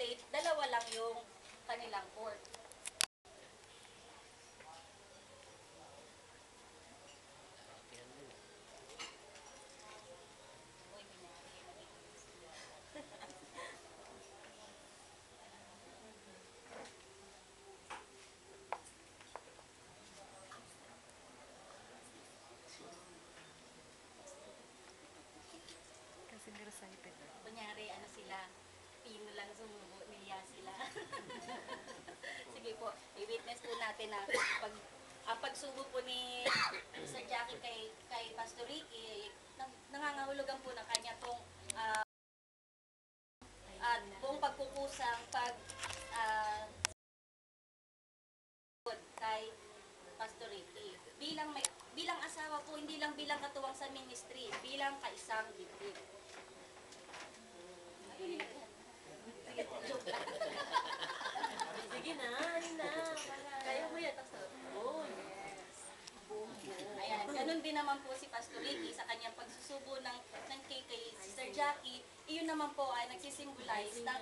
nag-stipulate, dalawa lang yung kanilang court. Kunyari, ano sila, pino lang sumubo, niya sila. Sige po, i-witness po natin na ang pagsubo po ni Sir Jackie kay Pastor Ricky, nangangahulugan po ng kanya pong buong pagkukusang kay Pastor Ricky. Bilang asawa po, hindi lang bilang katuwang sa ministry, bilang kaisang dibdib. Sige na, kaya mo yan. Oh, yes. Ayan, ganun din naman po si Pastor Ricky sa kanyang pagsusubo ng kay Sir Jackie. Iyon naman po ay nagsisimbolize ng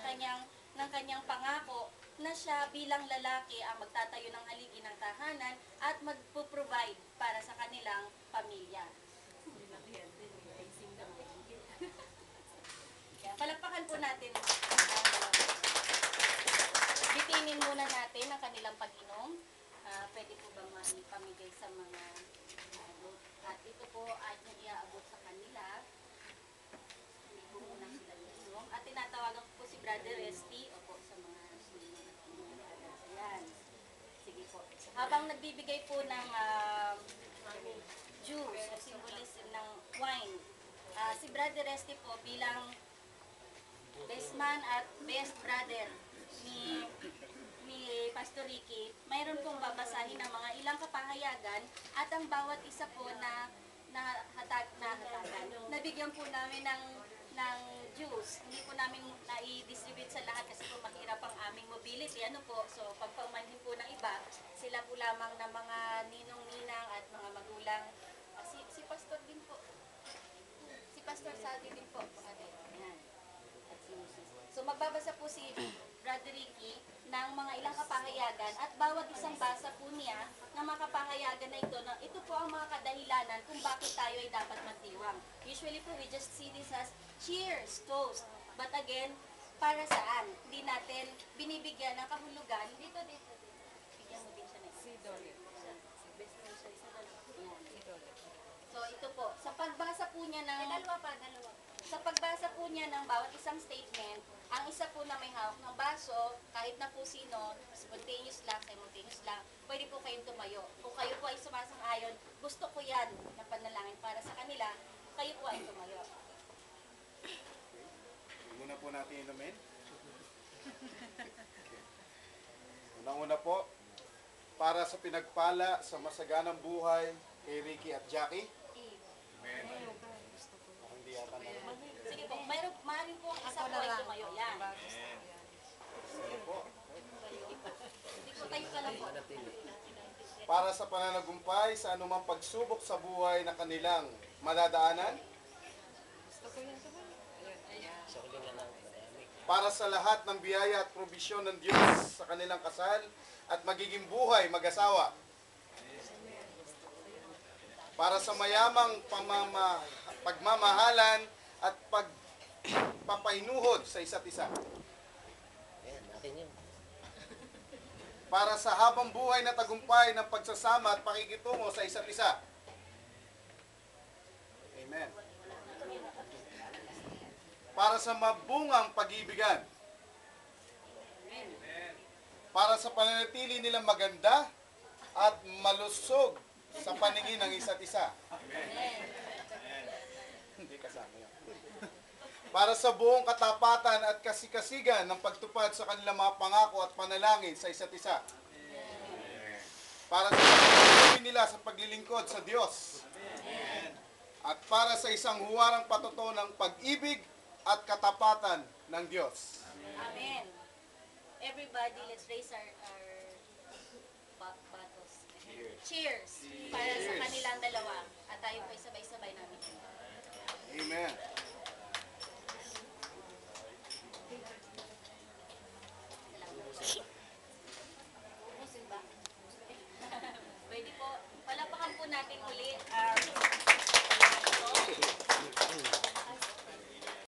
kanyang pangako na siya bilang lalaki ang magtatayo ng haligi ng tahanan at magpo-provide para sa kanilang pamilya. Palakpakan po natin. Bitinin muna natin ang kanilang pag-inom. Pwede po bang maipamigay sa mga abot? At ito po ay iaabot sa kanila. Hindi po muna sila inom. At tinatawagan po si Brother Resty. Opo, sa mga ayan. Sige po. Habang nagbibigay po ng juice o symbolism ng wine, si Brother Resty po bilang best man at best brother ni Pastor Ricky, mayroon pong babasahin ng mga ilang kapahayagan at ang bawat isa po na hatagan. Nabigyan po namin ng juice. Hindi po namin na-i-distribute sa lahat kasi po mahirap ang aming mobility. Ano po, so pagpaumanhin po ng iba, sila po lamang na mga ninong-ninang at mga magulang. Si Pastor din po. Si Pastor Saldi din po. Ayan. So magbabasa po si Brother Ricky ng mga ilang kapahayagan at bawat isang basa po niya ng mga kapahayagan na ito po ang mga kadahilanan kung bakit tayo ay dapat magdiwang. Usually po we just see this as cheers, toast. But again, para saan? Hindi natin binibigyan ng kahulugan. Dito. Bigyan mo din siya na ito. So ito po, sa pagbasa po niya ng... Sa pagbasa po niya ng bawat isang statement, ang isa po na may hawak ng baso, kahit na po sino, spontaneous lang, simultaneous lang, pwede po kayong tumayo. Kung kayo po ay sumasang-ayon, gusto ko yan na panalangin para sa kanila, kayo po ay tumayo. Muna po natin inumin. Unang-una po, para sa pinagpala sa masaganang buhay kay Ricky at Jackie. Amen. Hindi yata na. Sige po, maaaring po ang isa po ay tumayo. Yan. Sige po. Sige po, tayo ka lang po. Para sa pananagumpay sa anumang pagsubok sa buhay na kanilang madadaanan. Para sa lahat ng biyaya at probisyon ng Diyos sa kanilang kasal at magiging buhay mag-asawa. Para sa mayamang pagmamahalan at pagpapahinuhod sa isa't isa. Para sa habang buhay na tagumpay ng pagsasama at pakikitungo sa isa't isa. Amen. Para sa mabungang pag-ibigan. Para sa pananatili nilang maganda at malusog sa paningin ng isa't isa. Hindi kasama yan. Para sa buong katapatan at kasikasigan ng pagtupad sa kanilang mga pangako at panalangin sa isa't isa. Para sa pagpapalingkod nila sa paglilingkod sa Diyos. At para sa isang huwarang patuto ng pag-ibig at katapatan ng Diyos. Amen. Everybody, let's raise our bottles. Cheers! Para sa kanilang dalawa. At tayo po sabay-sabay namin. Amen.